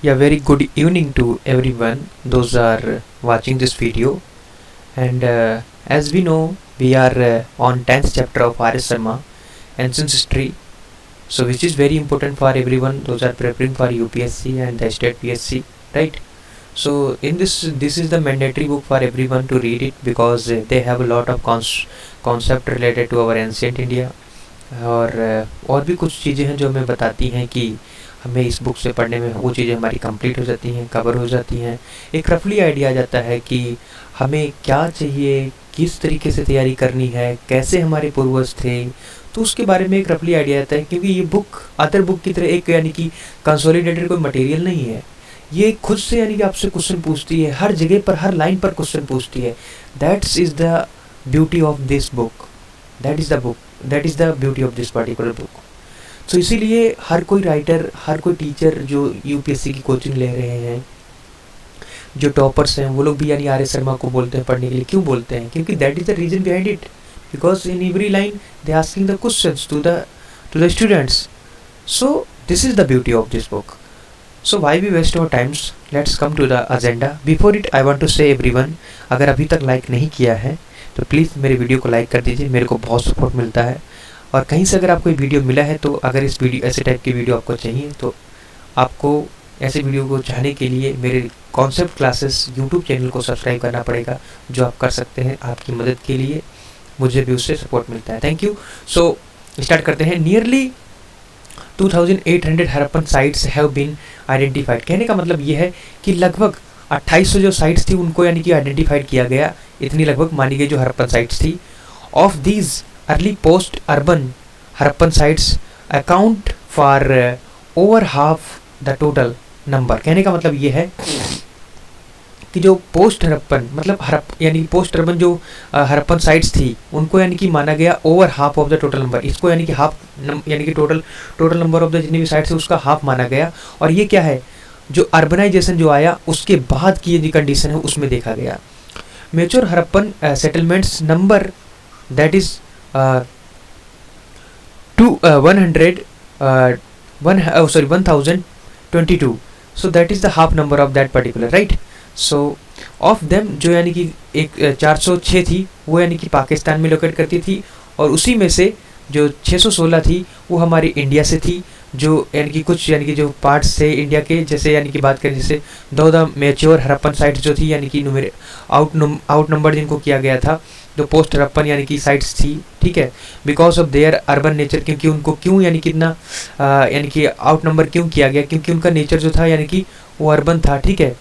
Yeah, very good evening to everyone. Those are watching this video, and as we know, we are on 10th chapter of R.S. Sharma, Ancient History. So, which is very important for everyone. Those are preparing for UPSC and the State PSC, right? So, in this is the mandatory book for everyone to read it because they have a lot of concept related to our ancient India. और भी कुछ चीज़ें हैं जो हमें बताती हैं कि हमें इस बुक से पढ़ने में वो चीज़ें हमारी कंप्लीट हो जाती हैं, कवर हो जाती हैं। एक रफली आइडिया आ जाता है कि हमें क्या चाहिए, किस तरीके से तैयारी करनी है, कैसे हमारे पूर्वज थे, तो उसके बारे में एक रफली आइडिया आता है। क्योंकि ये बुक अदर बुक की तरह एक यानी कि कंसोलिडेटेड कोई मटेरियल नहीं है। ये खुद से यानी कि आपसे क्वेश्चन पूछती है, हर जगह पर हर लाइन पर क्वेश्चन पूछती है। That's is the beauty of this book, that is the beauty of this particular book. तो इसीलिए हर कोई राइटर, हर कोई टीचर जो यूपीएससी की कोचिंग ले रहे हैं, जो टॉपर्स हैं, वो लोग भी यानी आर एस शर्मा को बोलते हैं पढ़ने के लिए। क्यों बोलते हैं? क्योंकि that is the reason behind it, because in every line they asking the questions to the students. So this is the beauty of this book. So why we waste our times, let's come to the agenda. Before it I want to say everyone, अगर अभी तक like नहीं किया है तो please मेरे video को like कर दीजिए, मेरे को बहुत सपोर्ट मिलता है। और कहीं से अगर आपको वीडियो मिला है तो अगर इस वीडियो ऐसे टाइप की वीडियो आपको चाहिए तो आपको ऐसे वीडियो को चाहने के लिए मेरे कॉन्सेप्ट क्लासेस यूट्यूब चैनल को सब्सक्राइब करना पड़ेगा, जो आप कर सकते हैं। आपकी मदद के लिए मुझे भी उससे सपोर्ट मिलता है। Thank you. सो स्टार्ट करते हैं। Nearly 2800 Harappan sites have been identified. कहने का मतलब ये है कि लगभग 2800 जो साइट्स थी उनको यानी कि आइडेंटिफाइड किया गया। इतनी लगभग मानी गई जो हरप्पन साइट्स थी। Of these early post urban Harappan sites account for over half the total number. कहने का मतलब ये है कि जो पोस्ट हरप्पन मतलब यानी पोस्ट अर्बन जो हरप्पन साइट्स थी उनको यानी कि माना गया over half of the total number. इसको यानी कि यानी कि टोटल नंबर ऑफ द जितनी भी साइट्स है उसका हाफ माना गया। और ये क्या है, जो अर्बनाइजेशन जो आया उसके बाद की ये कंडीशन है उसमें देखा गया। Mature Harappan settlements number that is 1022। So that is the half number of that particular, right. So of them जो यानी कि एक 406 थी वो यानी कि पाकिस्तान में लोकेट करती थी, और उसी में से जो 616 थी वो हमारी इंडिया से थी। जो यानी कि कुछ यानी कि जो पार्ट्स थे इंडिया के, जैसे यानी कि बात करें जैसे द मैच्योर हरप्पन साइट्स जो थी यानी कि आउट नंबर जिनको किया गया था, जो पोस्ट हरप्पन यानी कि साइट्स थी, ठीक है, because of their urban nature. क्योंकि उनको क्यों यानी कितना यानी कि आउट नंबर क्यों किया गया, क्योंकि उनका नेचर जो था यानी कि वो अर्बन था, ठीक है।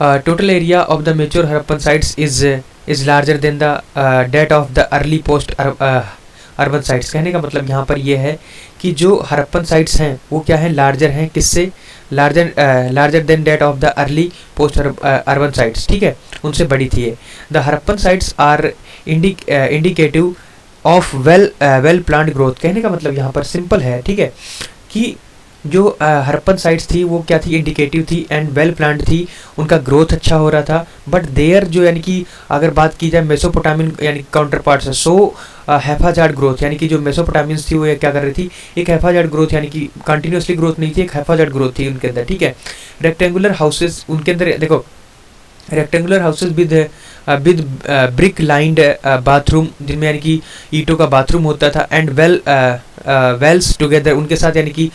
Total area of the mature Harappan sites is larger than the date of the early post urban sites. कहने का मतलब यहाँ पर यह है कि जो हरप्पन साइट्स हैं वो क्या है, लार्जर हैं। किससे? Larger than date of the early post urban sites, ठीक है, उनसे बड़ी थी ये। The Harappan sites are indicative of well planned growth. कहने का मतलब यहाँ पर सिंपल है, ठीक है, कि जो हरप्पन साइट्स थी वो क्या थी, इंडिकेटिव थी एंड वेल प्लान्ड थी, उनका ग्रोथ अच्छा हो रहा था। बट देयर जो यानी कि अगर बात की जाए मेसोपोटामियन यानी काउंटर पार्ट्स है, सो हैफाजार्ड ग्रोथ, यानी कि जो मेसोपोटामियंस थी वो क्या कर रही थी, एक हैफाजार्ड ग्रोथ यानी कि कंटिन्यूसली ग्रोथ नहीं थी, एक हैफाजार्ड ग्रोथ थी उनके अंदर, ठीक है। रेक्टेंगुलर हाउसेस उनके अंदर देखो, rectangular houses with brick lined bathroom, जिनमें यानी कि ईंटों का बाथरूम होता था, एंड वेल्स टुगेदर, उनके साथ यानी कि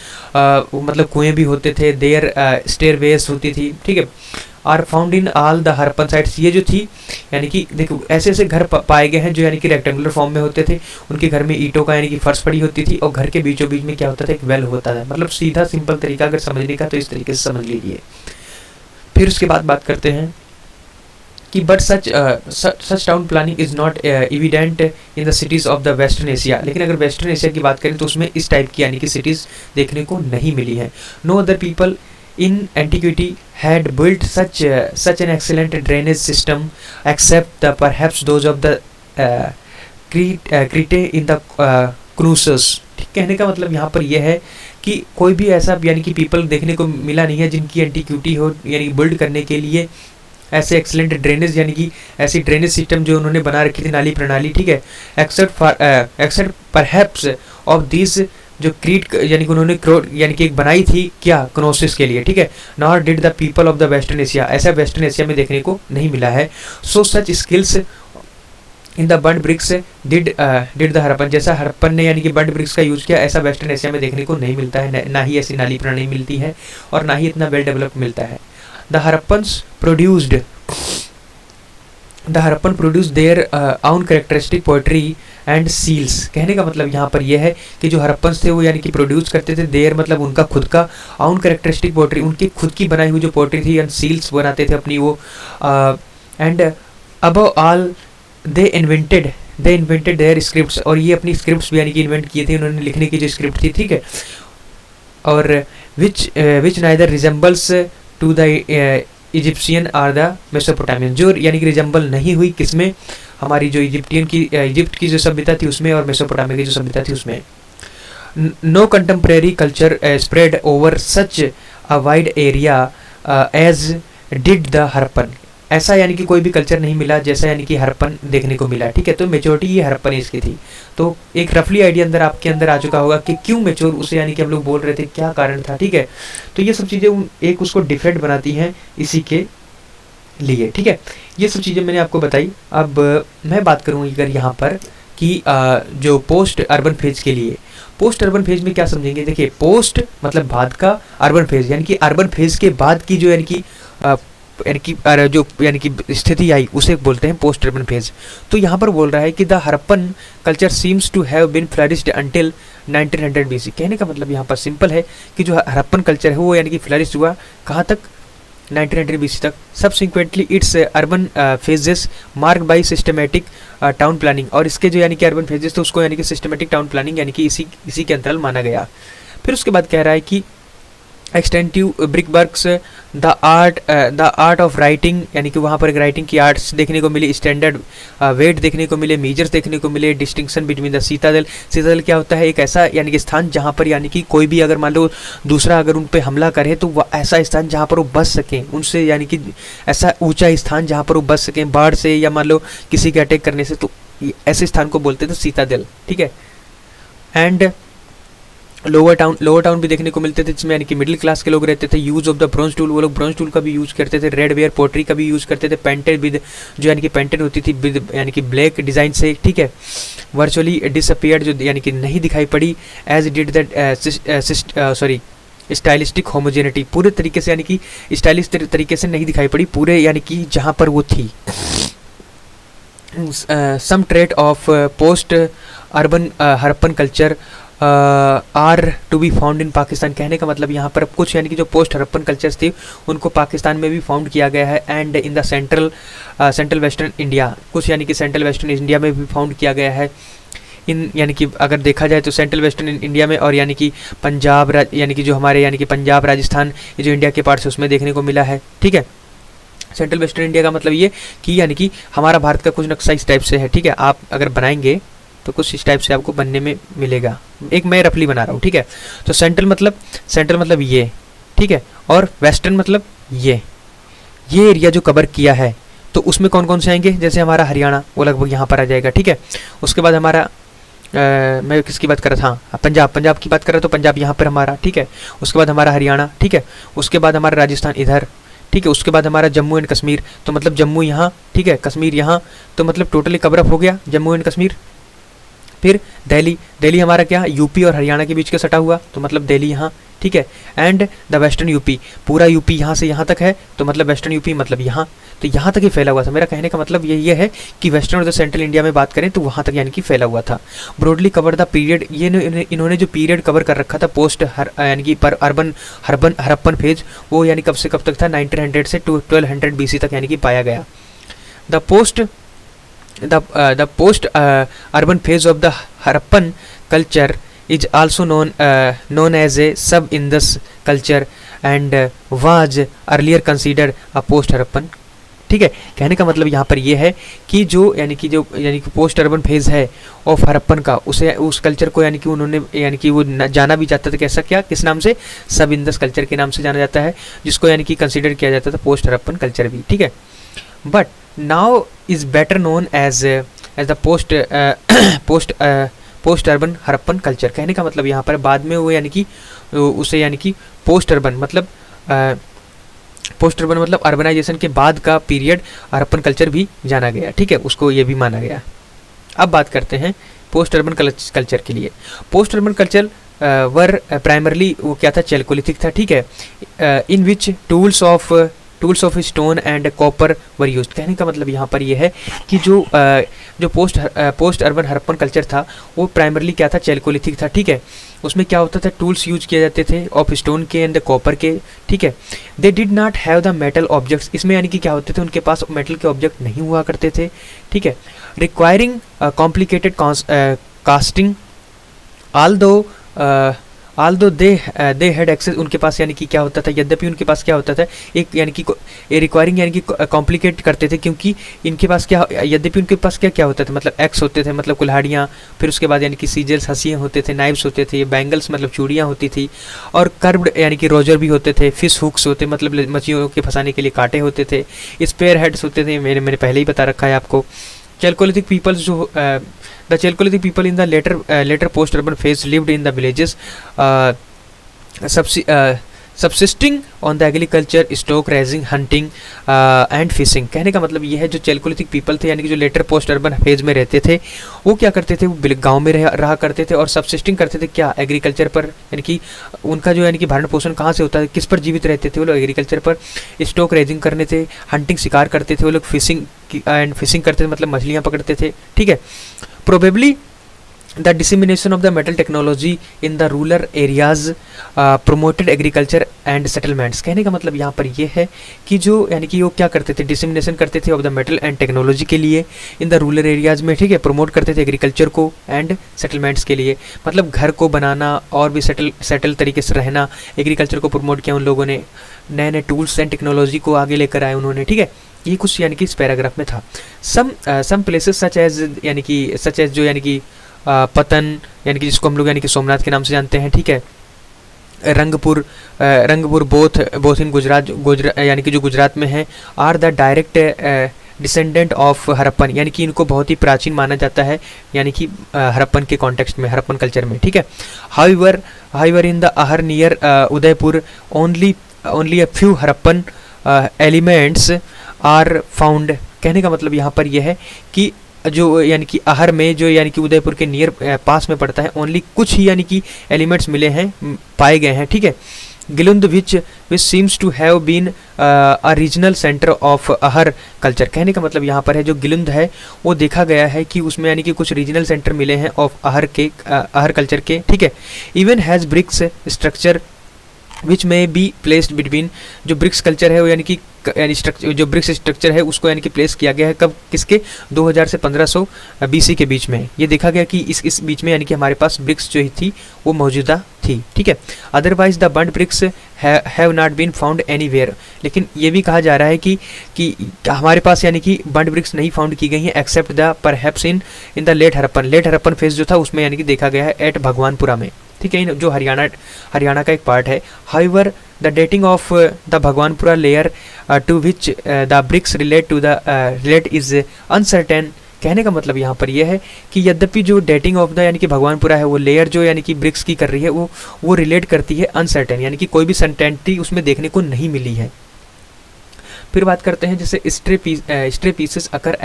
मतलब कुएं भी होते थे। देयर स्टेयरवेज होती थी, ठीक है, are found in all the Harappan sites. ये जो थी यानी कि देखो ऐसे ऐसे घर पाए गए हैं जो यानी कि रेक्टेंगुलर फॉर्म में होते थे। उनके घर में ईंटों का यानी कि फर्श पड़ी होती थी, और घर के बीचों बीच में क्या होता था, एक वेल होता था। मतलब सीधा सिंपल तरीका अगर समझने का तो इस तरीके से समझ लीजिए। फिर उसके बाद बात करते हैं कि but such town planning is not evident in the cities of the western Asia. लेकिन अगर वेस्टर्न एशिया की बात करें तो उसमें इस टाइप की यानी कि सिटीज़ देखने को नहीं मिली हैं। No other people in antiquity had built such an excellent drainage system except the perhaps those of the Crete in the Knossos। ठीक, कहने का मतलब यहाँ पर यह है कि कोई भी ऐसा यानी कि पीपल देखने को मिला नहीं है जिनकी एंटीक्यूटी हो यानी बिल्ड करने के लिए ऐसे एक्सेलेंट ड्रेनेज यानी कि ऐसी ड्रेनेज सिस्टम जो उन्होंने बना रखी थी, नाली प्रणाली, ठीक है, एक्सेप्ट परहैप्स ऑफ दिस जो क्रीट यानी कि उन्होंने यानी कि एक बनाई थी क्या, क्नोसिस के लिए, ठीक है। Nor did the people of the western Asia, ऐसा वेस्टर्न एशिया में देखने को नहीं मिला है। So such skills in the burnt bricks did the Harappan, जैसा हरप्पन ने यानी कि बर्ड ब्रिक्स का यूज़ किया, ऐसा वेस्टर्न एशिया में देखने को नहीं मिलता है, ना ही ऐसी नाली प्रणाली मिलती है और ना ही इतना वेल डेवलप मिलता है। The Harappans produce their own characteristic poetry and seals. कहने का मतलब यहाँ पर यह है कि जो हरप्पन्स थे वो यानी कि प्रोड्यूस करते थे देयर मतलब उनका खुद का ओन कैरेक्टरिस्टिक पोएट्री, उनकी खुद की बनाई हुई जो पोएट्री थी, एंड सील्स बनाते थे अपनी वो, and above all they invented their scripts, और ये अपनी स्क्रिप्ट्स भी यानी कि इन्वेंट किए थे उन्होंने, लिखने की जो स्क्रिप्ट थी, ठीक है। और which neither resembles to the Egyptian or the Mesopotamian, जो यानी कि रिजेंबल नहीं हुई किसमें, हमारी जो इजिप्ट की जो सभ्यता थी उसमें और मेसोपोटामिया की जो सभ्यता थी उसमें। No contemporary culture spread over such a wide area as did the Harappan, ऐसा यानी कि कोई भी कल्चर नहीं मिला जैसा यानी कि हरप्पन देखने को मिला, ठीक है। तो मेच्योरिटी ये हरप्पन एज की थी। तो एक रफली आइडिया अंदर आपके अंदर आ चुका होगा कि क्यों मेच्योर उसे यानी कि हम लोग बोल रहे थे, क्या कारण था, ठीक है। तो ये सब चीज़ें एक उसको डिफरेंट बनाती हैं इसी के लिए, ठीक है। ये सब चीज़ें मैंने आपको बताई। अब मैं बात करूँ अगर यहाँ पर कि जो पोस्ट अर्बन फेज के लिए, पोस्ट अर्बन फेज में क्या समझेंगे, देखिए पोस्ट मतलब बाद का, अर्बन फेज यानी कि अर्बन फेज के बाद की जो यानी कि जो यानी कि स्थिति आई उसे बोलते हैं पोस्ट अर्बन फेज। तो यहाँ पर बोल रहा है कि the Harappan culture seems to have been flourished until 1900 BC। कहने का मतलब यहाँ पर सिंपल है कि जो हरप्पन कल्चर है वो यानी कि फ्लरिश हुआ कहाँ तक, 1900 BC तक। Subsequently it's urban phases mark by systematic town planning, और इसके जो यानी कि अर्बन फेजेस तो उसको यानी कि सिस्टमेटिक टाउन प्लानिंग यानी कि इसी के अंतर्गत माना गया। फिर उसके बाद कह रहा है कि extensive brickworks, the art of writing, यानी कि वहाँ पर एक राइटिंग की आर्ट्स देखने को मिली, स्टैंडर्ड वेट देखने को मिले, मेजर्स देखने को मिले, डिस्टिंक्शन बिटवीन द सीतादल। सीतादल क्या होता है, एक ऐसा यानी कि स्थान जहाँ पर यानी कि कोई भी अगर मान लो दूसरा अगर उन पर हमला करे तो वह ऐसा स्थान जहाँ पर वो बच सकें उनसे, यानी कि ऐसा ऊंचा स्थान जहाँ पर वो बच सकें बाढ़ से या मान लो किसी के अटैक करने से, तो ऐसे स्थान को बोलते थे सीतादल, ठीक है। एंड लोअर टाउन भी देखने को मिलते थे जिसमें यानी कि मिडिल क्लास के लोग रहते थे। Use of the bronze tool, वो लोग ब्रॉन्ज टूल का भी यूज करते थे। रेड वेयर पोट्री का भी यूज करते थे। पेंटेड विद, जो यानी कि पेंटेड होती थी विद यानी कि ब्लैक डिजाइन से, ठीक है। वर्चुअली डिसअपियर्ड, जो यानी कि नहीं दिखाई पड़ी, as did that stylistic homogeneity, पूरे तरीके से यानी कि स्टाइलिश तरीके से नहीं दिखाई पड़ी पूरे यानी कि जहाँ पर वो थी। Some trait of post urban Harappan culture are to be found in Pakistan. कहने का मतलब यहाँ पर कुछ यानी कि जो पोस्ट हरप्पन कल्चर्स थे उनको पाकिस्तान में भी फाउंड किया गया है। And in the central western India, कुछ यानी कि सेंट्रल वेस्टर्न इंडिया में भी फाउंड किया गया है। इन यानी कि अगर देखा जाए तो सेंट्रल वेस्टर्न इंडिया में, और यानी कि पंजाब यानी कि जो हमारे यानी कि पंजाब राजस्थान ये जो इंडिया के पार्ट्स है उसमें देखने को मिला है, ठीक है। सेंट्रल वेस्टर्न इंडिया का मतलब ये कि यानी कि हमारा भारत का कुछ नक्शा इस टाइप से है, ठीक है। आप अगर बनाएंगे तो कुछ इस टाइप से आपको बनने में मिलेगा। एक मैं रफली बना रहा हूँ, ठीक है। तो सेंट्रल मतलब ये, ठीक है, और वेस्टर्न मतलब ये एरिया जो कवर किया है, तो उसमें कौन कौन से आएंगे, जैसे हमारा हरियाणा वो लगभग यहाँ पर आ जाएगा, ठीक है। उसके बाद हमारा मैं किसकी बात कर रहा था, पंजाब की बात कर रहा तो पंजाब यहाँ पर हमारा, ठीक है। उसके बाद हमारा हरियाणा, ठीक है। उसके बाद हमारा राजस्थान इधर, ठीक है। उसके बाद हमारा जम्मू एंड कश्मीर, तो मतलब जम्मू यहाँ, ठीक है, कश्मीर यहाँ, तो मतलब टोटली कवर अप हो गया जम्मू एंड कश्मीर। फिर दिल्ली हमारा क्या, यूपी और हरियाणा के बीच का सटा हुआ, तो मतलब दिल्ली यहाँ, ठीक है। एंड द वेस्टर्न यूपी, पूरा यूपी यहाँ से यहाँ तक है, तो मतलब वेस्टर्न यूपी मतलब यहाँ, तो यहाँ तक ही फैला हुआ था। मेरा कहने का मतलब ये है कि वेस्टर्न और द सेंट्रल इंडिया में बात करें तो वहाँ तक यानी कि फैला हुआ था। ब्रॉडली कवर द पीरियड, ये इन्होंने जो पीरियड कवर कर रखा था पोस्ट यानी कि पर हरप्पन फेज, वो यानी कब से कब तक था, 1900 से 1200 BC तक यानी कि पाया गया। The post urban phase of the Harappan culture is also known as a sub-Indus culture and was earlier considered a post-Harappan, ठीक है। कहने का मतलब यहाँ पर ये है कि जो यानी कि पोस्ट अर्बन फेज है ऑफ हरप्पन का, उस कल्चर को यानी कि उन्होंने यानी कि वो जाना भी जाता था कैसा, क्या किस नाम से, सब इंदस कल्चर के नाम से जाना जाता है, जिसको यानी कि कंसिडर किया जाता था पोस्ट हरप्पन कल्चर भी, ठीक है। But now is better known as the post urban Harappan culture. कहने का मतलब यहाँ पर बाद में वो यानी कि उसे यानी कि पोस्ट अर्बन मतलब अर्बनाइजेशन के बाद का पीरियड हड़प्पन कल्चर भी जाना गया, ठीक है, उसको ये भी माना गया। अब बात करते हैं पोस्ट अर्बन कल्चर के लिए। Post urban culture were primarily वो क्या था, चैल्कोलिथिक था, ठीक है, in which tools of stone and copper were used. कहने का मतलब यहाँ पर यह है कि जो पोस्ट अर्बन हड़प्पन कल्चर था वो प्राइमरली क्या था, चैल्कोलिथिक था, ठीक है। उसमें क्या होता था, टूल्स यूज किए जाते थे ऑफ स्टोन के एंड कॉपर के, ठीक है। दे did not have the metal objects, इसमें यानी कि क्या होते थे, उनके पास मेटल के ऑब्जेक्ट नहीं हुआ करते थे, ठीक है। Requiring complicated casting although they had access, उनके पास यानी कि क्या होता था, यद्यपि उनके पास क्या होता था, एक यानी कि रिक्वायरिंग यानी कि कॉम्प्लिकेट करते थे, क्योंकि इनके पास क्या, यद्यपि उनके पास क्या होता था, मतलब एक्स होते थे, मतलब कुल्हाड़ियाँ, फिर उसके बाद यानी कि सीजर्स हंसियाँ होते थे, नाइव्स होते थे, बैंगल्स मतलब चूड़ियाँ होती थी, और कर्व्ड यानी कि रोजर भी होते थे, फिश हुक्स होते मतलब मछलियों के फंसाने के लिए कांटे होते थे, स्पेयर हेड्स होते थे, मैंने पहले ही बता रखा है आपको। Chalcolithic peoples जो the Chalcolithic people in the later post-urban phase lived in the villages, subsisting on the agriculture, stock raising, hunting and fishing। कहने का मतलब ये है, जो चैल्कोलिथिक पीपल थे यानी कि जो लेटर पोस्ट अर्बन फेज में रहते थे, वो क्या करते थे, वो गांव में रहा करते थे और सबसिस्टिंग करते थे क्या, एग्रीकल्चर पर, यानी कि उनका जो यानी कि भरण पोषण कहाँ से होता है, किस पर जीवित रहते थे वो लोग, एग्रीकल्चर पर। स्टॉक रेजिंग करने थे, हंटिंग शिकार करते थे वो लोग, फिशिंग करते थे मतलब मछलियाँ पकड़ते थे, ठीक है। Probably the dissemination of the metal technology in the rural areas promoted agriculture and settlements. कहने का मतलब यहाँ पर यह है कि जो यानी कि वो क्या करते थे, डिसमिनेशन करते थे of the metal and technology के लिए इन द रूरल एरियाज में, ठीक है, प्रमोट करते थे एग्रीकल्चर को एंड सेटलमेंट्स के लिए, मतलब घर को बनाना और भी सेटल तरीके से रहना, एग्रीकल्चर को प्रमोट किया उन लोगों ने, नए नए टूल्स एंड टेक्नोलॉजी को आगे लेकर आए उन्होंने, ठीक है। ये कुछ यानी कि इस पैराग्राफ में था। सम प्लेसेस सच एज जो यानी कि पतन यानी कि जिसको हम लोग यानी कि सोमनाथ के नाम से जानते हैं, ठीक है, रंगपुर बोथ इन गुजरात यानी कि जो गुजरात में है, are the direct descendant of Harappan, यानी कि इनको बहुत ही प्राचीन माना जाता है यानी कि हड़प्पन के कॉन्टेक्स्ट में, हड़प्पन कल्चर में, ठीक है। However in the Ahar near Udaipur only a few Harappan elements are found. कहने का मतलब यहाँ पर यह है कि जो यानी कि अहर में, जो यानी कि उदयपुर के नियर पास में पड़ता है, ओनली कुछ ही यानी कि एलिमेंट्स मिले हैं, पाए गए हैं, ठीक है। Gilund which seems to have been a regional centre of Ahar culture. कहने का मतलब यहाँ पर है, जो गिलुंद है वो देखा गया है कि उसमें यानी कि कुछ रीजनल सेंटर मिले हैं ऑफ अहर कल्चर के, ठीक है। Even has bricks structure which may be placed between, जो ब्रिक्स कल्चर है वो यानी कि जो ब्रिक्स स्ट्रक्चर है उसको यानी कि प्लेस किया गया है कब, किसके, 2000 से 1500 BC के बीच में। ये देखा गया कि इस बीच में यानी कि हमारे पास ब्रिक्स जो ही थी वो मौजूदा थी, ठीक है। Otherwise the burned bricks have not been found anywhere. लेकिन ये भी कहा जा रहा है कि हमारे पास यानी कि बर्न्ड ब्रिक्स नहीं फाउंड की गई हैं except the perhaps in the late Harappan phase जो था उसमें यानी कि देखा गया है एट भगवानपुरा में, ठीक है, जो हरियाणा का एक पार्ट है। However the dating of the Bhagwanpura layer two which the bricks relate is uncertain. कहने का मतलब यहाँ पर यह है कि यद्यपि जो डेटिंग ऑफ द यानी कि भगवानपुरा है वो लेयर जो यानी कि ब्रिक्स की कर रही है वो रिलेट करती है अनसर्टेन, यानी कि कोई भी सर्टेनिटी उसमें देखने को नहीं मिली है। फिर बात करते हैं जैसे stray pieces occur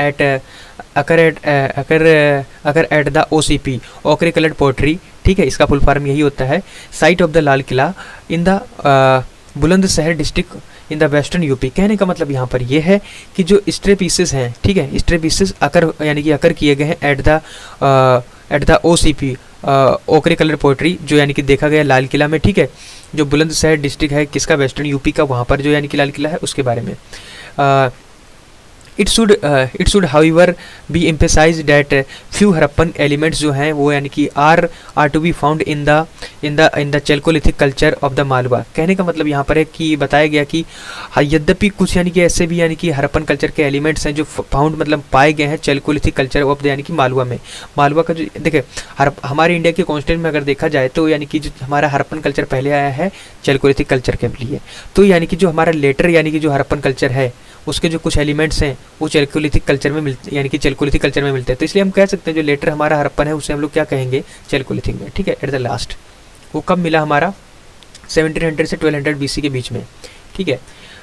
at the OCP ओकरे कलर्ड पोट्री, ठीक है, इसका फुल फॉर्म यही होता है, site of the Lal Qila in the Bulandshahr district in the western UP. कहने का मतलब यहाँ पर यह है कि जो स्ट्रे पीसेस हैं, ठीक है, स्ट्रे पीसेस अकर यानी कि अकर किए गए हैं एट द OCP ओकरे कलर पोट्री, जो यानी कि देखा गया लाल किला में, ठीक है, जो बुलंदशहर डिस्ट्रिक्ट है किसका, वेस्टर्न यूपी का, वहाँ पर जो यानी कि लाल किला है उसके बारे में। It should however be emphasise that few Harappan elements जो हैं वो यानी कि are to be found in the chalcolithic culture of the Malwa. कहने का मतलब यहाँ पर है कि बताया गया कि यद्यपि कुछ यानी कि ऐसे भी यानी कि हड़प्पन कल्चर के एलिमेंट्स हैं जो फाउंड मतलब पाए गए हैं चैल्कोलिथिक कल्चर ऑफ द यानी कि मालवा में। मालवा का जो देखिए हमारे इंडिया के कॉन्स्टेंट में अगर देखा जाए तो यानी कि जो हमारा हड़प्पन कल्चर पहले आया है चैल्कोलिथिक कल्चर के लिए, तो यानी कि जो हमारा लेटर यानी कि जो हड़प्पन कल्चर है उसके जो कुछ एलिमेंट्स हैं वो चैल्कोलिथिक कल्चर में मिलते, यानी कि चैल्कोलिथिक कल्चर में मिलते हैं। तो इसलिए हम कह सकते हैं जो लेटर हमारा हड़प्पन है उसे हम लोग क्या कहेंगे, चैल्कोलिथिक में, ठीक है, एट द लास्ट। वो कब मिला हमारा, 1700 से 1200 BC के बीच में, ठीक है।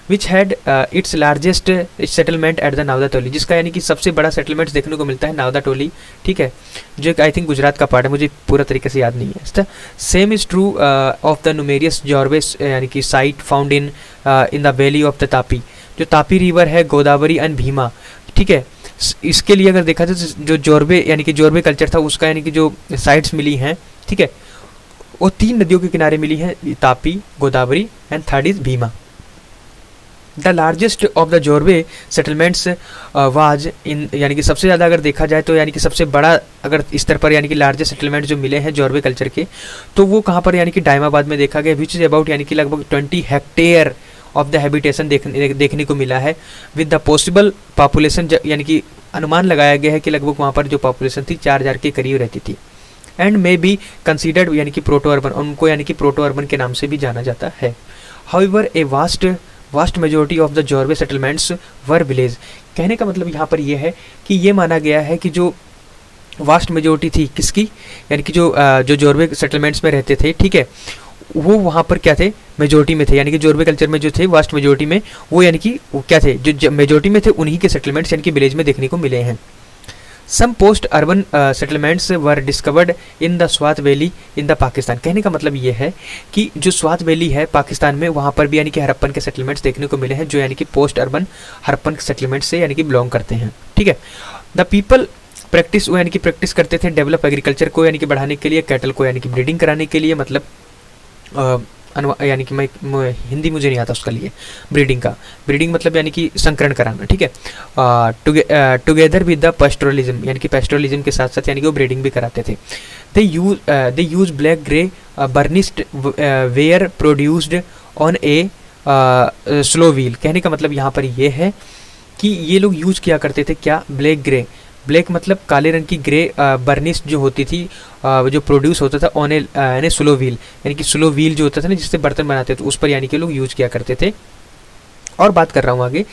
Which had its largest settlement at the Navdatoli, जिसका यानी कि सबसे बड़ा सेटलमेंट देखने को मिलता है नावदा टोली, ठीक है, जो एक आई थिंक गुजरात का पार्ट है, मुझे पूरा तरीके से याद नहीं है। Same is true of the numerous Jorwes यानी कि site found in the valley of the Tapi, जो तापी रिवर है, गोदावरी एंड भीमा, ठीक है। इसके लिए अगर देखा जाए तो जो जोरबे यानी कि जोरबे कल्चर था उसका यानी कि जो साइट्स मिली हैं, ठीक है, वो 3 नदियों के किनारे मिली हैं, Tapi, Godavari and third is Bhima. The largest of the जोरबे सेटलमेंट्स वाज इन, यानी कि सबसे ज़्यादा अगर देखा जाए तो यानी कि सबसे बड़ा अगर स्तर पर यानी कि लार्जेस्ट सेटलमेंट जो मिले हैं जोरबे कल्चर के, तो वो कहाँ पर यानी कि डायमाबाद में देखा गया, विच इज़ अबाउट यानी कि लगभग 20 हेक्टेयर ऑफ द हैबिटेशन देखने को मिला है, विद द पॉसिबल पॉपुलेशन, यानी कि अनुमान लगाया गया है कि लगभग वहाँ पर जो पॉपुलेशन थी 4000 के करीब रहती थी। एंड मे बी कंसिडर्ड यानी कि प्रोटो अर्बन, उनको यानी कि प्रोटो अर्बन के नाम से भी जाना जाता है। However a vast majority of the जोरबे सेटलमेंट्स वर विलेज, कहने का मतलब यहाँ पर यह है कि ये माना गया है कि जो वास्ट मेजोरिटी थी किसकी, यानी कि जो जोरबे सेटलमेंट्स में रहते थे, ठीक है, वो वहाँ पर क्या थे, मेजोरिटी में थे, यानी कि जोरबे कल्चर में जो थे वास्ट मेजोरिटी में, वो यानी कि वो क्या थे, जो मेजोरिटी में थे उन्हीं के सेटलमेंट्स यानी कि विलेज में देखने को मिले हैं। Some post urban settlements were discovered in the Swat valley in the Pakistan, कहने का मतलब ये है कि जो स्वात वैली है पाकिस्तान में, वहाँ पर भी यानी कि हड़प्पन के सेटलमेंट्स देखने को मिले हैं, जो यानी कि पोस्ट अर्बन हड़प्पन के सेटलमेंट से यानी कि बिलोंग करते हैं, ठीक है। द पीपल प्रैक्टिस, वो यानी कि प्रैक्टिस करते थे डेवलप एग्रीकल्चर को यानी कि बढ़ाने के लिए, कैटल को यानी कि ब्रीडिंग कराने के लिए, मतलब यानी कि मैं हिंदी मुझे नहीं आता उसका लिए, ब्रीडिंग मतलब यानी कि संकरण कराना, ठीक है। टुगेदर विद द पेस्टोरलिज्म, यानी कि पेस्टोरलिज्म के साथ साथ यानी कि वो ब्रीडिंग भी कराते थे। They used black grey burnished ware produced on a slow wheel, कहने का मतलब यहाँ पर ये है कि ये लोग यूज किया करते थे क्या, ब्लैक ग्रे, ब्लैक मतलब काले रंग की, ग्रे बर्निश जो होती थी, जो प्रोड्यूस होता था ऑन ए स्लो व्हील, यानी कि स्लो व्हील जो होता था ना जिससे बर्तन बनाते थे, उस पर यानी कि लोग यूज किया करते थे। और बात कर रहा हूँ आगे,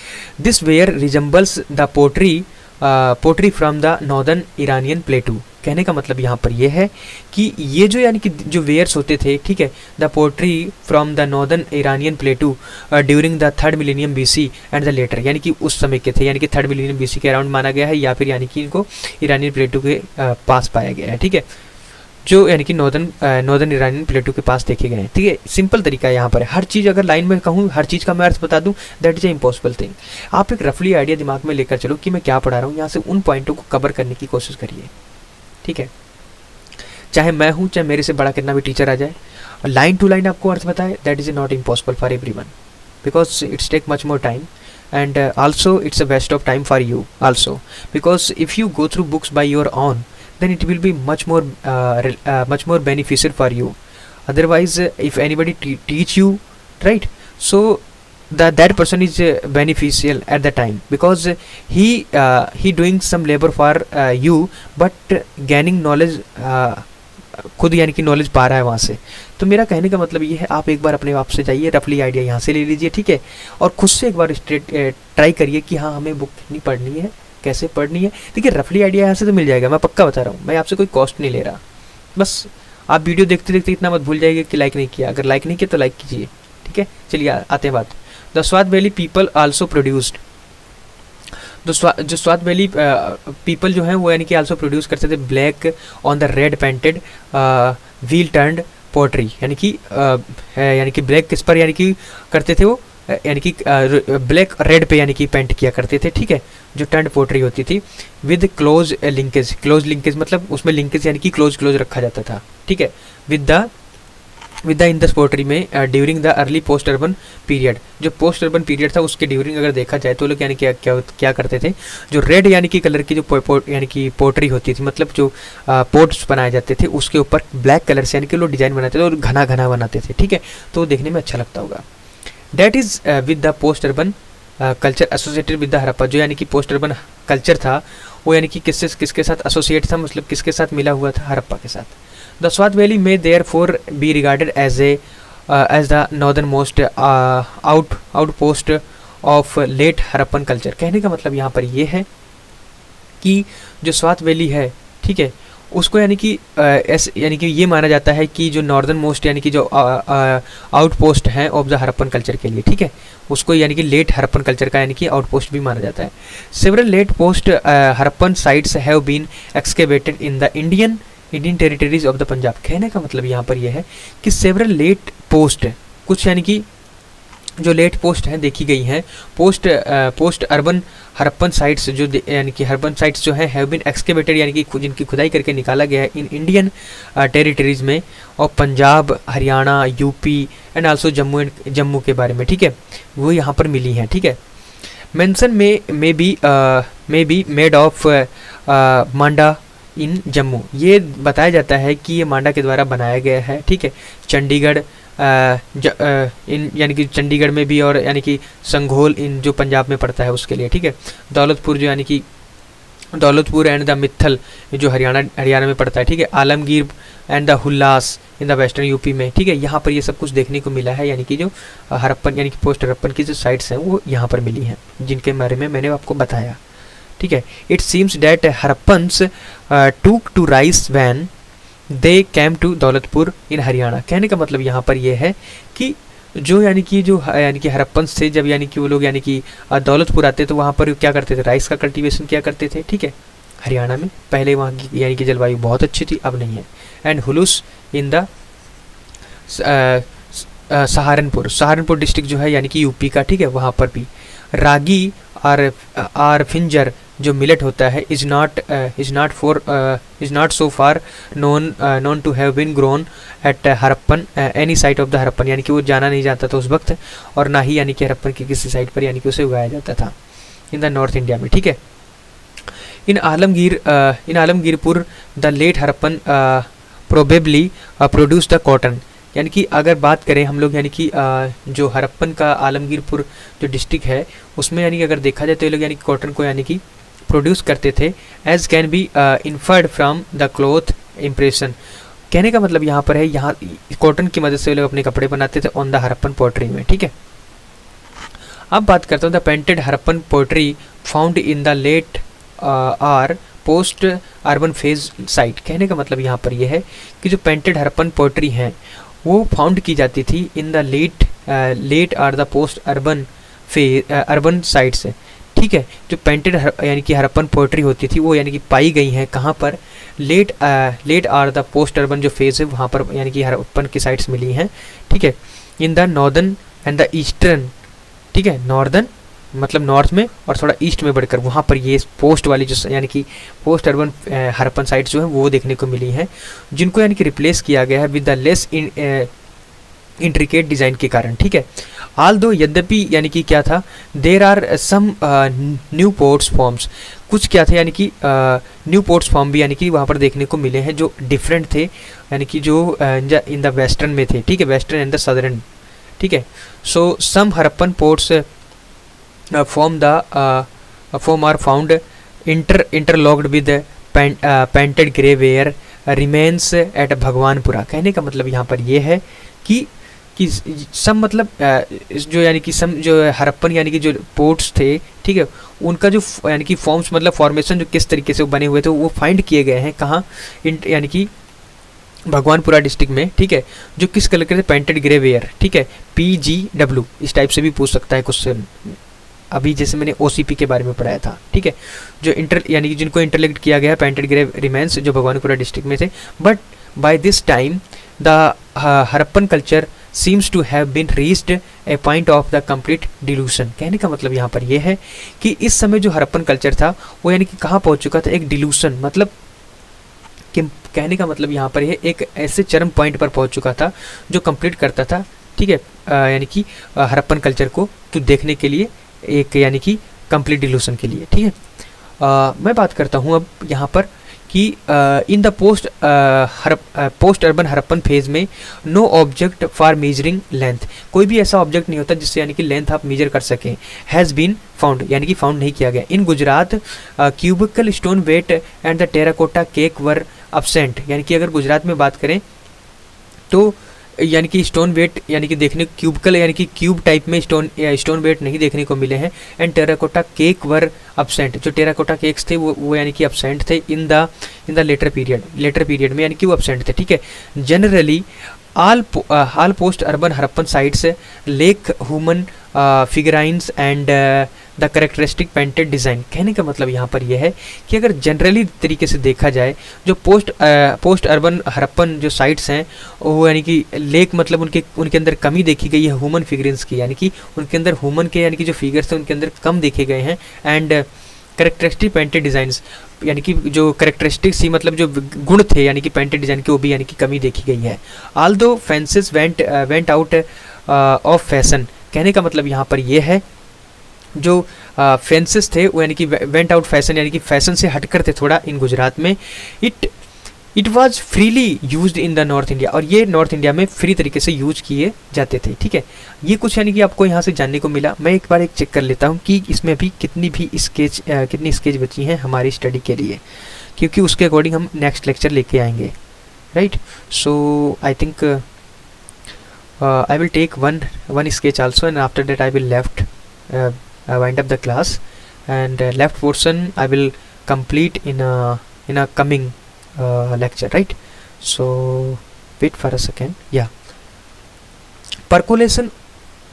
this ware resembles the pottery from the northern Iranian plateau, कहने का मतलब यहाँ पर यह है कि ये जो यानी कि जो वेयर्स होते थे, ठीक है, the pottery from the northern Iranian plateau during the 3rd millennium BC and the later, यानी कि उस समय के थे, यानी कि 3rd मिलेनियम BC के अराउंड माना गया है, या फिर यानी कि इनको इरानियन प्लेटू के पास पाया गया है, ठीक है, जो यानी कि नॉर्दर्न इरानियन प्लेटू के पास देखे गए हैं, ठीक है। सिंपल तरीका है यहाँ पर, हर चीज़ अगर लाइन में कहूँ, हर चीज़ का मैं अर्थ बता दूँ, that is a impossible thing. आप एक रफली आइडिया दिमाग में लेकर चलो कि मैं क्या पढ़ा रहा हूँ, यहाँ से उन पॉइंटों को कवर करने की कोशिश करिए, ठीक है। चाहे मैं हूँ, चाहे मेरे से बड़ा कितना भी टीचर आ जाए, लाइन टू लाइन आपको अर्थ बताए, that is not impossible for everyone, because it's take much more time, and also it's a waste of time for you also, because if you go through books by your own, then it will be much more beneficial for you. Otherwise if anybody teach you, right, so that person is beneficial at the time, because he doing some labor for you, but gaining knowledge खुद यानी कि knowledge पा रहा है वहाँ से। तो मेरा कहने का मतलब ये है, आप एक बार अपने आप से जाइए, रफली आइडिया यहाँ से ले लीजिए, ठीक है, और खुद से एक बार ट्राई करिए कि हाँ हमें बुक कितनी पढ़नी है, कैसे पढ़नी है। देखिए रफली आइडिया यहाँ से तो मिल जाएगा, मैं पक्का बता रहा हूँ, मैं आपसे कोई कॉस्ट नहीं ले रहा, बस आप वीडियो देखते देखते इतना मत भूल जाइए कि लाइक नहीं किया, अगर लाइक नहीं किया तो लाइक कीजिए, ठीक है। चलिए आते हैं बात, the Swat valley people also produced, जो स्वात वैली पीपल जो हैं वो यानी कि आल्सो प्रोड्यूस करते थे black on the red painted wheel turned pottery, यानी कि ब्लैक किस पर यानी कि करते थे वो, यानी कि ब्लैक रेड पे यानी कि पेंट किया करते थे, ठीक है, जो टर्न्ड पोट्री होती थी, विद क्लोज लिंकेज मतलब उसमें लिंकेज यानी कि क्लोज रखा जाता था, ठीक है, विद द इंडस पोट्री में during the early post urban period, जो पोस्ट अर्बन पीरियड था उसके ड्यूरिंग अगर देखा जाए तो लोग यानी क्या करते थे, जो रेड यानी कि कलर की जो यानी कि पोट्री होती थी, मतलब जो पोट्स बनाए जाते थे उसके ऊपर ब्लैक कलर से यानी कि लोग डिजाइन बनाते थे और घना बनाते थे, ठीक है, तो देखने में अच्छा लगता होगा। Date is with the post urban culture associated with the Harappa, जो यानी कि पोस्ट अर्बन कल्चर था वो यानी कि किसके साथ एसोसिएट था, मतलब किसके साथ मिला हुआ था, हड़प्पा के साथ। The Swat Valley may therefore be regarded as the northernmost outpost of late Harappan culture. कहने का मतलब यहाँ पर ये है कि जो स्वात वैली है, ठीक है, उसको यानी कि ऐसे यानी कि ये माना जाता है कि जो नॉर्दर्न मोस्ट यानी कि जो आउटपोस्ट हैं ऑफ द हरप्पन कल्चर के लिए, ठीक है, उसको यानी कि लेट हरप्पन कल्चर का यानी कि आउटपोस्ट भी माना जाता है। Several late post Harappan sites have been excavated in the Indian territories of the Punjab. कहने का मतलब यहाँ पर यह है कि सेवरल लेट पोस्ट, कुछ यानी कि जो लेट पोस्ट हैं देखी गई हैं, पोस्ट अर्बन हरप्पन साइट्स जो यानी कि हरप्पन साइट्स जो हैं हैव बीन एक्सकेवेटेड यानी कि जिनकी खुदाई करके निकाला गया है इन इंडियन टेरिटरीज में, और Punjab, Haryana, UP and also Jammu के बारे में, ठीक है, वो यहाँ पर मिली हैं, ठीक है। मेंशन में बी मेड ऑफ मांडा इन जम्मू, ये बताया जाता है कि ये मांडा के द्वारा बनाया गया है, ठीक है। चंडीगढ़ इन यानी कि चंडीगढ़ में भी, और यानी कि संघोल इन जो पंजाब में पड़ता है उसके लिए, ठीक है। दौलतपुर जो यानी कि दौलतपुर एंड द मित्थल जो हरियाणा में पड़ता है, ठीक है। Alamgir and the Hullas in the western UP में, ठीक है। यहाँ पर ये सब कुछ देखने को मिला है, यानी कि जो हरप्पन यानी कि पोस्ट हरप्पन की जो साइट्स हैं वो यहाँ पर मिली हैं, जिनके बारे में मैंने आपको बताया, ठीक है। It seems that Harappans took to rice when they came to Daulatpur in Haryana. कहने का मतलब यहाँ पर यह है कि जो यानी कि हरप्पन्स थे, जब यानी कि वो लोग यानी कि दौलतपुर आते तो वहाँ पर क्या करते थे, राइस का कल्टीवेशन किया करते थे, ठीक है, हरियाणा में। पहले वहाँ की यानी कि जलवायु बहुत अच्छी थी, अब नहीं है। And Hulas in the Saharanpur district जो है यानी कि यूपी का, ठीक है, वहाँ पर भी रागी आर फिंजर जो मिलेट होता है is not so far known to have been grown at Harappan any site of the Harappan, यानी कि वो जाना नहीं जाता था उस वक्त, और ना ही यानी कि हरप्पन की किसी साइट पर यानी कि उसे उगाया जाता था इन द नॉर्थ इंडिया में, ठीक है। In Alamgirpur the late Harappan probably produce the cotton, यानी कि अगर बात करें हम लोग यानी कि जो हरप्पन का आलमगीरपुर जो डिस्ट्रिक्ट है उसमें यानी कि अगर देखा जाए तो ये लोग यानी कि कॉटन को यानी कि प्रोड्यूस करते थे, as can be inferred from the cloth impression. कहने का मतलब यहाँ पर है, यहाँ कॉटन की मदद से ये लोग अपने कपड़े बनाते थे ऑन द हरप्पन पोट्री में, ठीक है। अब बात करता हूँ the painted Harappan pottery found in the late or post urban phase site. कहने का मतलब यहाँ पर यह है कि जो पेंटेड हरप्पन पोट्री हैं वो फाउंड की जाती थी in the late or the post urban sites, ठीक है। जो पेंटेड यानी कि हरप्पन पोएट्री होती थी वो यानी कि पाई गई हैं कहाँ पर, late or the post urban जो फेज है वहाँ पर यानी कि हरप्पन की साइट्स मिली हैं, ठीक है। In the northern and the eastern, ठीक है, नॉर्दर्न मतलब नॉर्थ में और थोड़ा ईस्ट में बढ़कर वहाँ पर ये पोस्ट वाली जो यानी कि पोस्ट अर्बन हरप्पन साइट्स जो है वो देखने को मिली हैं, जिनको यानी कि रिप्लेस किया गया है with the less intricate design के कारण, ठीक है। आल दो यद्यपि यानी कि क्या था, there are some new pots forms, कुछ क्या थे यानी कि न्यू पोर्ट्स फॉर्म भी यानी कि वहाँ पर देखने को मिले हैं जो डिफरेंट थे, यानी कि जो इन द वेस्टर्न में थे, ठीक है, वेस्टर्न एंड द सदर्न, ठीक है। So some Harappan ports form are found interlocked with painted grey ware remains at Bhagwanpura. कहने का मतलब यहाँ पर ये है कि सम मतलब जो यानी कि सम जो हरप्पन यानी कि जो पोर्ट्स थे, ठीक है, उनका जो यानी कि फॉर्म्स मतलब फॉर्मेशन जो किस तरीके से बने हुए थे वो फाइंड किए गए हैं कहाँ, यानी कि भगवानपुरा डिस्ट्रिक्ट में, ठीक है। जो किस कलर के थे, पेंटेड ग्रे वेयर, ठीक है, PGW इस टाइप से भी पूछ सकता है क्वेश्चन, अभी जैसे मैंने OCP के बारे में पढ़ाया था, ठीक है। जो यानी कि जिनको इंटरलेक्ट किया गया पेंटेड ग्रे रिमेन्स जो भगवानपुरा डिस्ट्रिक्ट में थे, but by this time the Harappan culture seems to have been reached a point of the complete dilution. कहने का मतलब यहाँ पर यह है कि इस समय जो हरप्पन कल्चर था वो यानी कि कहाँ पहुँच चुका था, एक डिल्यूशन मतलब कि कहने का मतलब यहाँ पर यह एक ऐसे चरम पॉइंट पर पहुँच चुका था जो कंप्लीट करता था, ठीक है, यानी कि हरप्पन कल्चर को तो देखने के लिए एक यानी कि कंप्लीट डिल्यूशन के लिए, ठीक है। मैं बात करता हूँ अब यहाँ पर कि in the post urban Harappan phase में no object for measuring length, कोई भी ऐसा ऑब्जेक्ट नहीं होता जिससे यानी कि लेंथ आप मेजर कर सकें, हैज़ बीन फाउंड यानी कि फाउंड नहीं किया गया। In Gujarat cubical stone weight and the terracotta cake were absent, यानी कि अगर गुजरात में बात करें तो यानी कि स्टोन वेट यानी कि देखने क्यूबिकल यानी कि क्यूब टाइप में स्टोन वेट नहीं देखने को मिले हैं। And terracotta cake were absent, जो टेराकोटा केक्स थे वो यानी कि अब्सेंट थे इन द लेटर पीरियड में, यानी कि वो अब्सेंट थे। ठीक है, generally all post urban Harappan sites lack human figurines and the characteristic painted design. कहने का मतलब यहाँ पर यह है कि अगर जनरली तरीके से देखा जाए जो पोस्ट अर्बन हरप्पन जो साइट्स हैं वो यानी कि लेक मतलब उनके अंदर कमी देखी गई है ह्यूमन फिगरेंस की, यानी कि उनके अंदर ह्यूमन के यानी कि जो फिगर्स थे उनके अंदर कम देखे गए हैं। एंड करेक्टरिस्टिक पेंटेड डिज़ाइंस यानी कि जो करेक्टरिस्टिक्स ही मतलब जो गुण थे यानी कि पेंटेड डिज़ाइन के वो भी यानी कि कमी देखी गई है। ऑल दो fences went out of fashion. कहने का मतलब यहाँ पर यह है जो फेंसेस थे वो यानी कि वेंट आउट फैशन यानी कि फैशन से हटकर थे थोड़ा इन गुजरात में। It was freely used in the north India, और ये नॉर्थ इंडिया में फ्री तरीके से यूज किए जाते थे। ठीक है, ये कुछ यानी कि आपको यहाँ से जानने को मिला। मैं एक बार चेक कर लेता हूँ कि इसमें भी कितनी स्केच बची हैं हमारी स्टडी के लिए, क्योंकि उसके अकॉर्डिंग हम नेक्स्ट लेक्चर लेके आएंगे। Right, so I think I will take one sketch also, and after that I will wind up the class, and left portion I will complete in a coming lecture. Right, so wait for a second. Yeah, percolation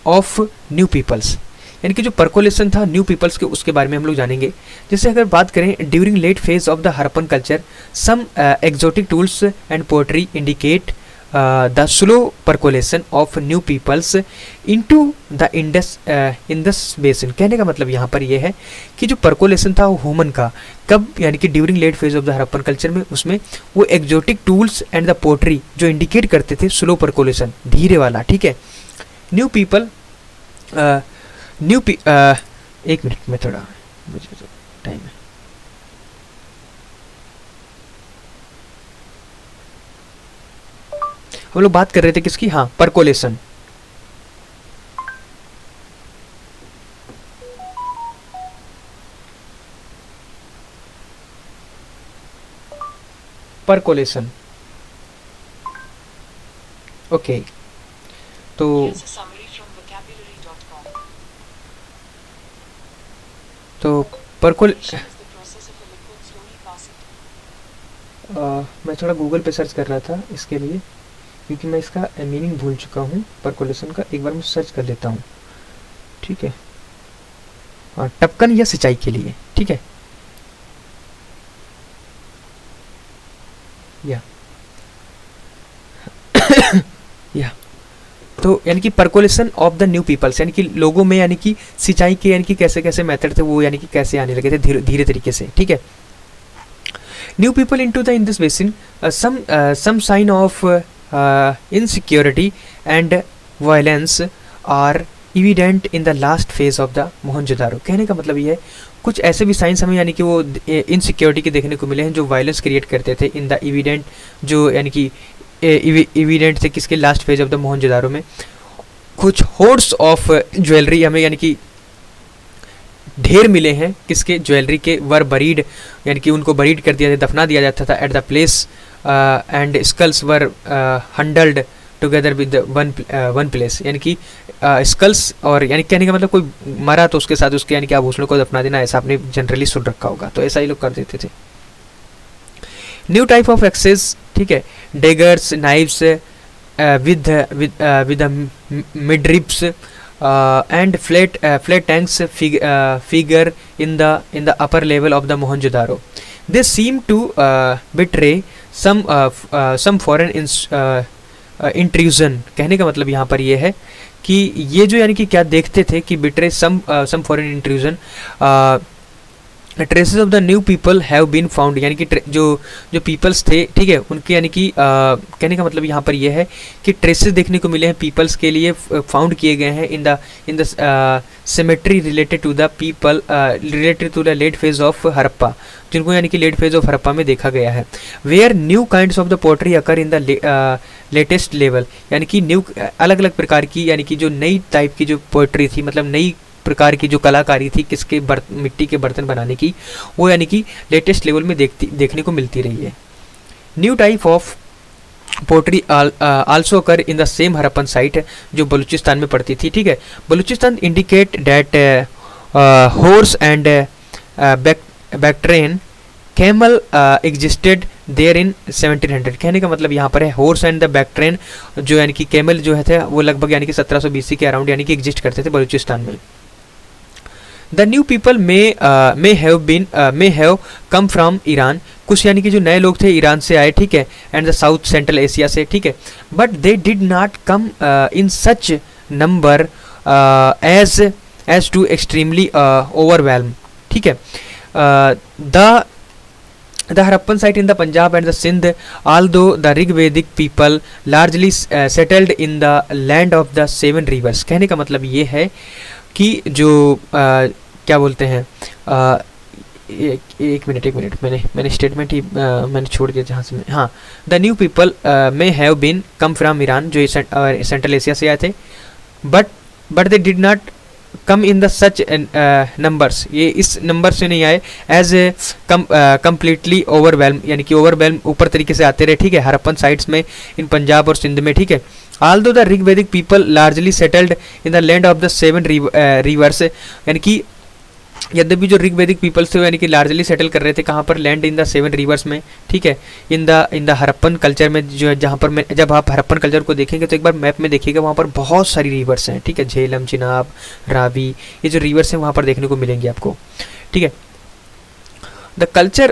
of new peoples, यानी कि जो percolation था new peoples के उसके बारे में हम लोग जानेंगे। जैसे अगर बात करें during late phase of the Harappan culture some exotic tools and pottery indicate the slow percolation of new peoples into the Indus basin। कहने का मतलब यहाँ पर यह है कि जो परकोलेशन था वो ह्यूमन का कब यानी कि during late phase of the Harappan culture में, उसमें वो exotic tools and the pottery जो इंडिकेट करते थे स्लो परकोलेशन, धीरे वाला। ठीक है, न्यू पीपल एक मिनट में थोड़ा मुझे टाइम है। हम लोग बात कर रहे थे किसकी, हाँ, परकोलेशन। परकोलेशन, ओके, तो मैं थोड़ा गूगल पे सर्च कर रहा था इसके लिए, क्योंकि मैं इसका मीनिंग भूल चुका हूँ परकोलेशन का। एक बार मैं सर्च कर लेता हूँ। ठीक है, हाँ, टपकन या सिंचाई के लिए। ठीक है, या तो यानी कि percolation of the new peoples, यानी कि लोगों में यानी कि सिंचाई के यानी कि कैसे कैसे मेथड थे वो यानी कि कैसे आने लगे थे धीरे धीरे तरीके से। ठीक है, new people into the Indus basin, some sign of insecurity and violence are evident in the last phase of the Mohenjodaro. कहने का मतलब ये है कुछ ऐसे भी साइंस हमें यानी कि वो इनसिक्योरिटी के देखने को मिले हैं जो वायलेंस क्रिएट करते थे इन द एविडेंट, जो यानी कि एविडेंट थे किसके, last phase of the Mohenjodaro में। कुछ होर्ड्स ऑफ ज्वेलरी हमें यानी कि ढेर मिले हैं किसके, ज्वेलरी के। वर बरीड यानी कि उनको बरीड कर दिया, दफना दिया जाता था at the place, and skulls were handled together with one place, यानी कि स्कल्स और यानी कहने का मतलब कोई मरा तो उसके साथ उसके यानी कि आभूषणों को दफना देना, ऐसा आपने जनरली सुन रखा होगा, तो ऐसा ही लोग कर देते थे। न्यू टाइप ऑफ एक्सेस, ठीक है, daggers, knives with midribs and flat tanks figure in the upper level of the Mohenjo-daro. They seem to betray some foreign intrusion। कहने का मतलब यहाँ पर ये है कि ये जो यानी कि क्या देखते थे कि betray some foreign intrusion, traces of the new people have been found, यानी कि जो पीपल्स थे, ठीक है, उनके यानी कि कहने का मतलब यहाँ पर यह है कि ट्रेसेस देखने को मिले हैं पीपल्स के लिए, फाउंड किए गए हैं in the cemetery related to the people related to the late phase of Harappa, जिनको यानी कि लेट फेज ऑफ हरप्पा में देखा गया है। Where new kinds of the pottery occur in the latest level, यानी कि न्यू अलग अलग प्रकार की यानी कि जो नई टाइप की जो पोट्री थी, मतलब नई प्रकार की जो कलाकारी थी किसके मिट्टी के बर्तन बनाने की, वो यानी कि लेटेस्ट लेवल में देखने को मिलती रही है। New type of pottery also occur in the same Harappan site, जो बलूचिस्तान में पड़ती थी, ठीक है। Baluchistan indicate that horse and Bactrian camel existed there in 1700। कहने का मतलब यहाँ पर है हॉर्स एंड द बैक्ट्रेन, जो यानी कि कैमल जो है थे वो लगभग यानी कि 1700 BC के अराउंड यानी कि एग्जिस्ट करते थे बलूचिस्तान में। The new people may have come from Iran, कुछ यानी कि जो नए लोग थे ईरान से आए, ठीक है, and the south central Asia से, ठीक है, but they did not come in such number as to extremely overwhelm, ठीक है। The Harappan site in the Punjab and the Sindh, although the Rigvedic people largely settled in the land of the seven rivers। कहने का मतलब ये है कि जो क्या बोलते हैं, एक मिनट मैंने स्टेटमेंट ही मैंने छोड़ दिया जहाँ से हाँ, the new people may have been come from Iran, जो सेंट्रल एशिया से आए थे, but they did not come in the such numbers, ये इस नंबर से नहीं आए, एज कम्प्लीटली ओवरवेलम, यानी कि ओवरवेलम ऊपर तरीके से आते रहे, ठीक है, हरप्पन साइट्स में इन पंजाब और सिंध में, ठीक है। Aldous the Rigvedic people largely settled in the land of the seven reverse, यानी कि यद्यपि जो ऋग्वेदिक पीपल्स थे यानी कि लार्जली सेटल कर रहे थे कहाँ पर, land in the seven reverse में, ठीक है, इन द हरप्पन कल्चर में, जो है जहाँ पर जब आप हरप्पन कल्चर को देखेंगे तो एक बार मैप में देखिएगा, वहाँ पर बहुत सारी रिवर्स हैं, ठीक है, झेलम, चिनाब, रावी, ये जो रिवर्स हैं वहाँ पर देखने को मिलेंगे आपको, ठीक है। The culture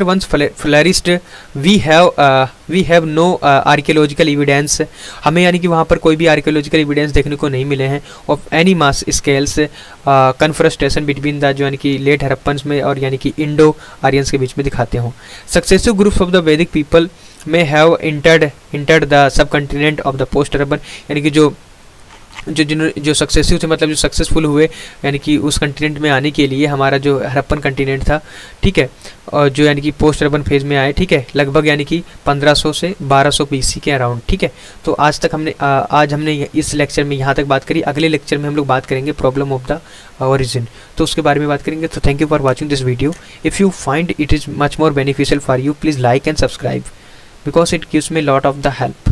once flourished. We have no archaeological evidence. हमें यानी कि वहाँ पर कोई भी archaeological evidence देखने को नहीं मिले हैं of any mass scales confrontation between the, जो यानी कि लेट हरप्पन्स में और यानी कि इंडो आर्यंस के बीच में दिखाते हों। Successive groups of the Vedic people may have entered the subcontinent of the post urban, यानी कि जो सक्सेसिव थे, मतलब जो सक्सेसफुल हुए यानी कि उस कंटिनेंट में आने के लिए, हमारा जो हरप्पन कंटिनेंट था, ठीक है, और जो यानी कि पोस्ट अर्बन फेज में आए, ठीक है, लगभग यानी कि 1500 से 1200 BC के अराउंड, ठीक है। तो आज हमने इस लेक्चर में यहाँ तक बात करी। अगले लेक्चर में हम लोग बात करेंगे प्रॉब्लम ऑफ द ओरिजिन, तो उसके बारे में बात करेंगे। तो thank you for watching this video. If you find it is much more beneficial for you, please like and subscribe because it gives me lot of the help.